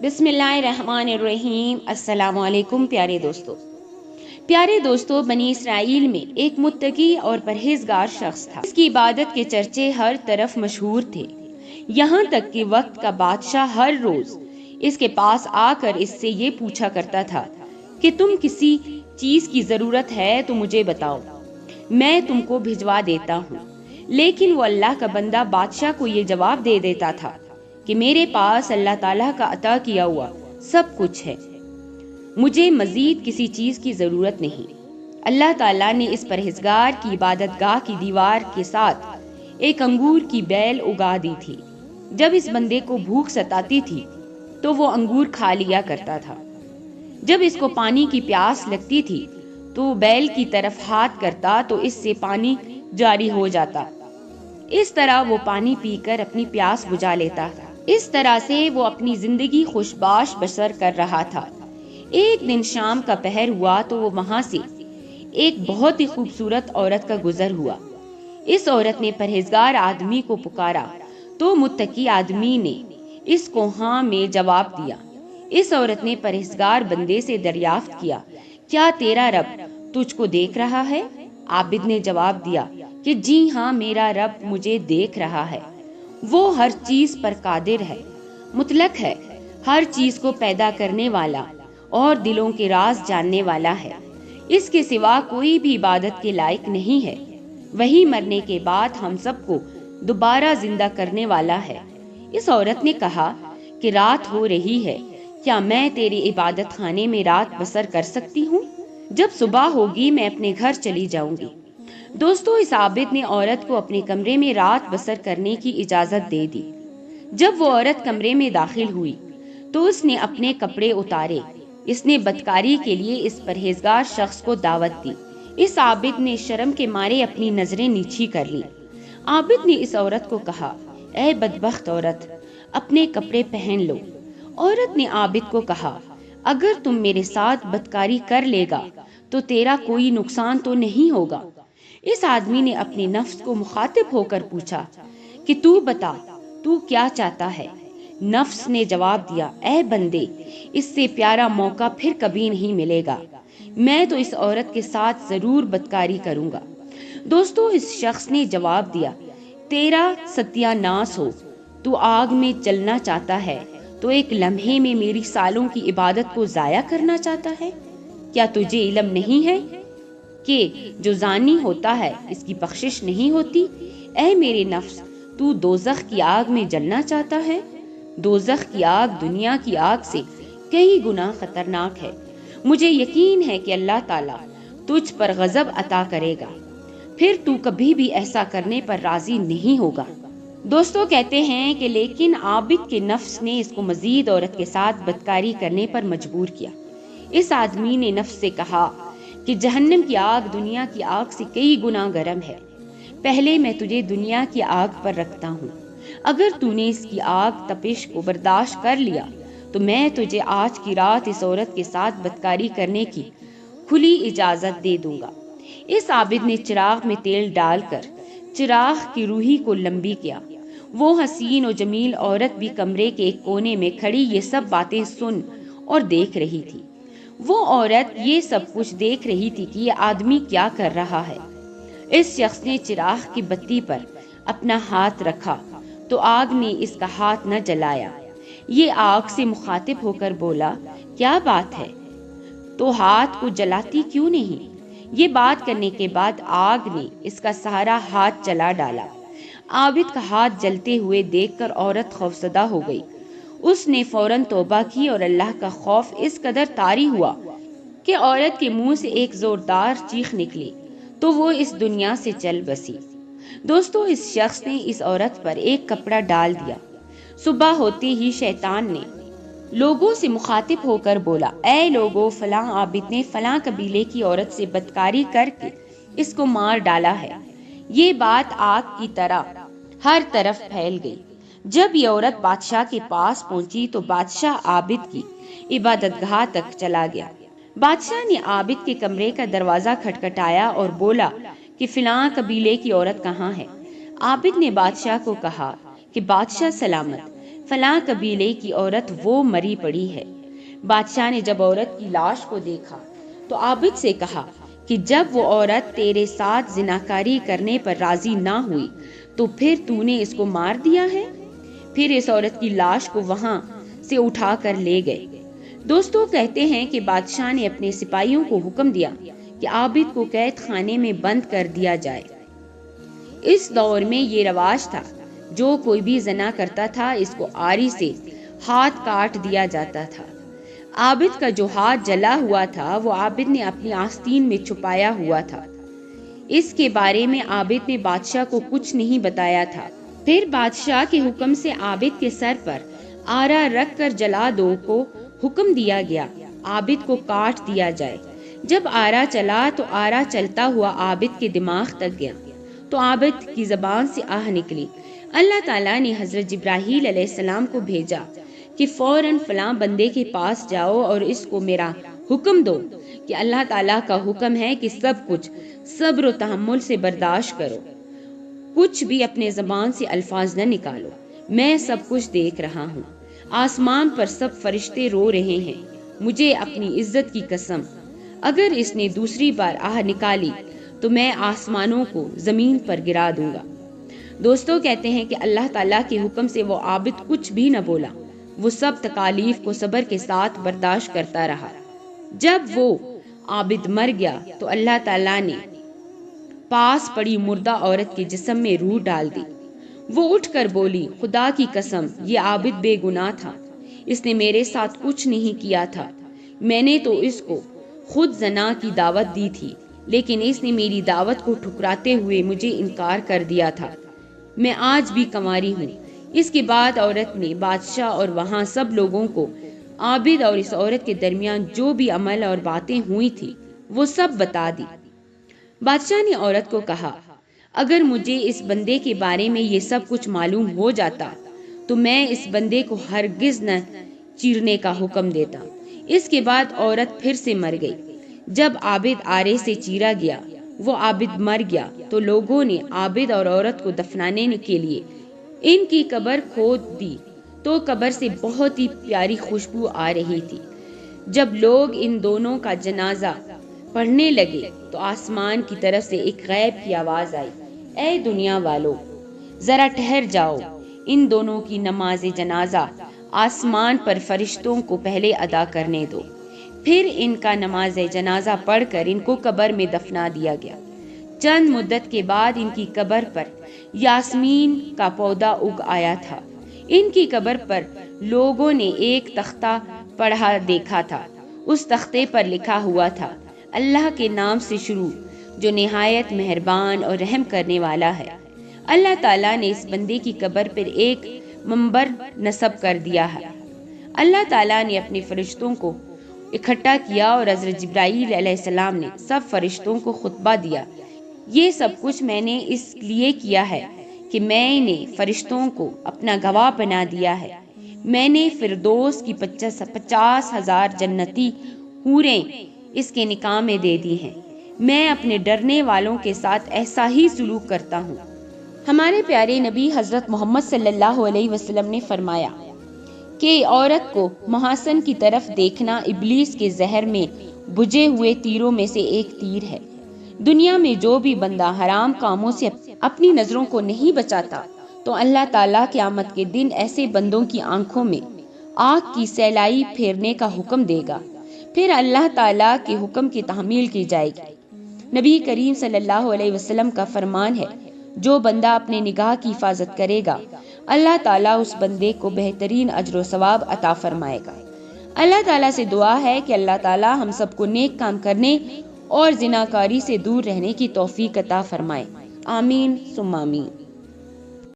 بسم اللہ الرحمن الرحیم۔ السلام علیکم پیارے دوستو، بنی اسرائیل میں ایک متقی اور پرہیزگار شخص تھا۔ اس کی عبادت کے چرچے ہر طرف مشہور تھے، یہاں تک کہ وقت کا بادشاہ ہر روز اس کے پاس آ کر اس سے یہ پوچھا کرتا تھا کہ تم کسی چیز کی ضرورت ہے تو مجھے بتاؤ، میں تم کو بھجوا دیتا ہوں۔ لیکن وہ اللہ کا بندہ بادشاہ کو یہ جواب دے دیتا تھا کہ میرے پاس اللہ تعالیٰ کا عطا کیا ہوا سب کچھ ہے، مجھے مزید کسی چیز کی ضرورت نہیں۔ اللہ تعالیٰ نے اس پرہیزگار کی عبادت گاہ کی دیوار کے ساتھ ایک انگور کی بیل اگا دی تھی۔ جب اس بندے کو بھوک ستاتی تھی تو وہ انگور کھا لیا کرتا تھا۔ جب اس کو پانی کی پیاس لگتی تھی تو بیل کی طرف ہاتھ کرتا تو اس سے پانی جاری ہو جاتا۔ اس طرح وہ پانی پی کر اپنی پیاس بجھا لیتا تھا۔ اس طرح سے وہ اپنی زندگی خوشباش بسر کر رہا تھا۔ ایک دن شام کا پہر ہوا تو وہ وہاں سے ایک بہت ہی خوبصورت عورت کا گزر ہوا۔ اس عورت نے پرہیزگار آدمی کو پکارا تو متقی آدمی نے اس کو ہاں میں جواب دیا۔ اس عورت نے پرہیزگار بندے سے دریافت کیا، کیا تیرا رب تجھ کو دیکھ رہا ہے؟ عابد نے جواب دیا کہ جی ہاں، میرا رب مجھے دیکھ رہا ہے۔ وہ ہر چیز پر قادر ہے، مطلق ہے، ہر چیز کو پیدا کرنے والا اور دلوں کے راز جاننے والا ہے۔ اس کے سوا کوئی بھی عبادت کے لائق نہیں ہے۔ وہی مرنے کے بعد ہم سب کو دوبارہ زندہ کرنے والا ہے۔ اس عورت نے کہا کہ رات ہو رہی ہے، کیا میں تیرے عبادت خانے میں رات بسر کر سکتی ہوں؟ جب صبح ہوگی میں اپنے گھر چلی جاؤں گی۔ دوستو، اس عابد نے عورت کو اپنے کمرے میں رات بسر کرنے کی اجازت دے دی۔ جب وہ عورت کمرے میں داخل ہوئی تو اس نے اپنے کپڑے اتارے۔ اس نے بدکاری کے لیے اس پرہیزگار شخص کو دعوت دی۔ اس عابد نے شرم کے مارے اپنی نظریں نیچی کر لی۔ عابد نے اس عورت کو کہا، اے بدبخت عورت، اپنے کپڑے پہن لو۔ عورت نے عابد کو کہا، اگر تم میرے ساتھ بدکاری کر لے گا تو تیرا کوئی نقصان تو نہیں ہوگا۔ اس آدمی نے اپنے نفس کو مخاطب ہو کر پوچھا کہ تو بتا، تو کیا چاہتا ہے؟ نفس نے جواب دیا، اے بندے، اس سے پیارا موقع پھر کبھی نہیں ملے گا، میں تو اس عورت کے ساتھ ضرور بدکاری کروں گا۔ دوستو، اس شخص نے جواب دیا، تیرا ستیہ ناس ہو، تو آگ میں جلنا چاہتا ہے تو ایک لمحے میں میری سالوں کی عبادت کو ضائع کرنا چاہتا ہے؟ کیا تجھے علم نہیں ہے کہ جو زانی ہوتا ہے اس کی بخشش نہیں ہوتی؟ اے میرے نفس، تو دوزخ کی آگ میں جلنا چاہتا ہے؟ دوزخ کی آگ دنیا کی آگ سے کئی گنا خطرناک ہے۔ مجھے یقین ہے کہ اللہ تعالیٰ تجھ پر غضب عطا کرے گا، پھر تو کبھی بھی ایسا کرنے پر راضی نہیں ہوگا۔ دوستو کہتے ہیں کہ لیکن عابد کے نفس نے اس کو مزید عورت کے ساتھ بدکاری کرنے پر مجبور کیا۔ اس آدمی نے نفس سے کہا کہ جہنم کی آگ دنیا کی آگ سے کئی گنا گرم ہے، پہلے میں تجھے دنیا کی آگ پر رکھتا ہوں، اگر تو نے اس کی آگ تپش کو برداشت کر لیا تو میں تجھے آج کی رات اس عورت کے ساتھ بدکاری کرنے کی کھلی اجازت دے دوں گا۔ اس عابد نے چراغ میں تیل ڈال کر چراغ کی روئی کو لمبی کیا۔ وہ حسین و جمیل عورت بھی کمرے کے ایک کونے میں کھڑی یہ سب باتیں سن اور دیکھ رہی تھی۔ وہ عورت یہ سب کچھ دیکھ رہی تھی کہ یہ آدمی کیا کر رہا ہے۔ اس شخص نے چراغ کی بتی پر اپنا ہاتھ رکھا تو آگ نے اس کا ہاتھ نہ جلایا۔ یہ آگ سے مخاطب ہو کر بولا، کیا بات ہے، تو ہاتھ کو جلاتی کیوں نہیں؟ یہ بات کرنے کے بعد آگ نے اس کا سارا ہاتھ جلا ڈالا۔ عابد کا ہاتھ جلتے ہوئے دیکھ کر عورت خوفزدہ ہو گئی۔ اس نے فوراً توبہ کی اور اللہ کا خوف اس قدر طاری ہوا کہ عورت کے منہ سے ایک زوردار چیخ نکلی تو وہ اس دنیا سے چل بسی۔ دوستو، اس شخص نے اس عورت پر ایک کپڑا ڈال دیا۔ صبح ہوتے ہی شیطان نے لوگوں سے مخاطب ہو کر بولا، اے لوگو، فلاں عابد نے فلاں قبیلے کی عورت سے بدکاری کر کے اس کو مار ڈالا ہے۔ یہ بات آگ کی طرح ہر طرف پھیل گئی۔ جب یہ عورت بادشاہ کے پاس پہنچی تو بادشاہ عابد کی عبادت گاہ تک چلا گیا۔ بادشاہ نے عابد کے کمرے کا دروازہ کھٹکھٹایا اور بولا کہ فلاں قبیلے کی عورت کہاں ہے؟ عابد نے بادشاہ کو کہا کہ بادشاہ سلامت، فلاں قبیلے کی عورت وہ مری پڑی ہے۔ بادشاہ نے جب عورت کی لاش کو دیکھا تو عابد سے کہا کہ جب وہ عورت تیرے ساتھ زناکاری کرنے پر راضی نہ ہوئی تو پھر تو نے اس کو مار دیا ہے؟ پھر اس عورت کی لاش کو وہاں سے اٹھا کر لے گئے۔ دوستوں کہتے ہیں کہ بادشاہ نے اپنے سپاہیوں کو حکم دیا کہ عابد کو قید خانے میں بند کر دیا جائے۔ اس دور میں یہ رواج تھا، جو کوئی بھی زنا کرتا تھا اس کو آری سے ہاتھ کاٹ دیا جاتا تھا۔ عابد کا جو ہاتھ جلا ہوا تھا وہ عابد نے اپنی آستین میں چھپایا ہوا تھا۔ اس کے بارے میں عابد نے بادشاہ کو کچھ نہیں بتایا تھا۔ پھر بادشاہ کے حکم سے عابد کے سر پر آرا رکھ کر جلا دو کو حکم دیا گیا، عابد کو کاٹ دیا جائے۔ جب آرا چلا تو آرا چلتا ہوا عابد کے دماغ تک گیا تو عابد کی زبان سے آہ نکلی۔ اللہ تعالیٰ نے حضرت جبرائیل علیہ السلام کو بھیجا کہ فوراً فلاں بندے کے پاس جاؤ اور اس کو میرا حکم دو کہ اللہ تعالیٰ کا حکم ہے کہ سب کچھ صبر و تحمل سے برداشت کرو، کچھ بھی اپنے زبان سے الفاظ نہ نکالو، میں سب کچھ دیکھ رہا ہوں۔ آسمان پر سب فرشتے رو رہے ہیں، مجھے اپنی عزت کی قسم، اگر اس نے دوسری بار آہ نکالی تو میں آسمانوں کو زمین پر گرا دوں گا۔ دوستوں کہتے ہیں کہ اللہ تعالیٰ کے حکم سے وہ عابد کچھ بھی نہ بولا، وہ سب تکالیف کو صبر کے ساتھ برداشت کرتا رہا۔ جب وہ عابد مر گیا تو اللہ تعالیٰ نے پاس پڑی مردہ عورت کے جسم میں روح ڈال دی۔ وہ اٹھ کر بولی، خدا کی قسم یہ عابد بے گناہ تھا، اس نے میرے ساتھ کچھ نہیں کیا تھا، میں نے تو اس کو خود زنا کی دعوت دی تھی، لیکن اس نے میری دعوت کو ٹھکراتے ہوئے مجھے انکار کر دیا تھا، میں آج بھی کنواری ہوں۔ اس کے بعد عورت نے بادشاہ اور وہاں سب لوگوں کو عابد اور اس عورت کے درمیان جو بھی عمل اور باتیں ہوئی تھی وہ سب بتا دی۔ بادشاہ نے عورت کو کہا، اگر مجھے اس بندے کے بارے میں یہ سب کچھ معلوم ہو جاتا تو میں اس بندے کو ہرگز نہ چیرنے کا حکم دیتا۔ اس کے بعد عورت پھر سے مر گئی۔ جب عابد آرے سے چیرا گیا، وہ عابد مر گیا تو لوگوں نے عابد اور عورت کو دفنانے کے لیے ان کی قبر کھود دی تو قبر سے بہت ہی پیاری خوشبو آ رہی تھی۔ جب لوگ ان دونوں کا جنازہ پڑھنے لگے تو آسمان کی طرف سے ایک غیب کی آواز آئی، اے دنیا والو، ذرا ٹھہر جاؤ، ان دونوں کی نماز جنازہ آسمان پر فرشتوں کو پہلے ادا کرنے دو۔ پھر ان کا نماز جنازہ پڑھ کر ان کو قبر میں دفنا دیا گیا۔ چند مدت کے بعد ان کی قبر پر یاسمین کا پودا اگ آیا تھا۔ ان کی قبر پر لوگوں نے ایک تختہ پڑھا دیکھا تھا، اس تختے پر لکھا ہوا تھا، اللہ کے نام سے شروع جو نہایت مہربان اور رحم کرنے والا ہے۔ اللہ تعالیٰ نے اس بندے کی قبر پر ایک منبر نصب کر دیا ہے۔ اللہ تعالیٰ نے اپنے فرشتوں کو اکٹھا کیا اور حضرت جبرائیل علیہ السلام نے سب فرشتوں کو خطبہ دیا۔ یہ سب کچھ میں نے اس لیے کیا ہے کہ میں نے فرشتوں کو اپنا گواہ بنا دیا ہے۔ میں نے فردوس کی 50,000 جنتی حوریں اس کے نکاح میں دے دی ہیں۔ میں اپنے ڈرنے والوں کے ساتھ ایسا ہی سلوک کرتا ہوں۔ ہمارے پیارے نبی حضرت محمد صلی اللہ علیہ وسلم نے فرمایا کہ عورت کو محاسن کی طرف دیکھنا ابلیس کے زہر میں بجھے ہوئے تیروں میں سے ایک تیر ہے۔ دنیا میں جو بھی بندہ حرام کاموں سے اپنی نظروں کو نہیں بچاتا تو اللہ تعالیٰ قیامت کے دن ایسے بندوں کی آنکھوں میں آگ کی سیلائی پھیرنے کا حکم دے گا، پھر اللہ تعالیٰ کے حکم کی تحمیل کی جائے گی۔ نبی کریم صلی اللہ علیہ وسلم کا فرمان ہے، جو بندہ اپنے نگاہ کی حفاظت کرے گا اللہ تعالیٰ اس بندے کو بہترین اجر و ثواب عطا فرمائے گا۔ اللہ تعالیٰ سے دعا ہے کہ اللہ تعالیٰ ہم سب کو نیک کام کرنے اور زناکاری سے دور رہنے کی توفیق عطا فرمائے۔ آمین ثم آمین۔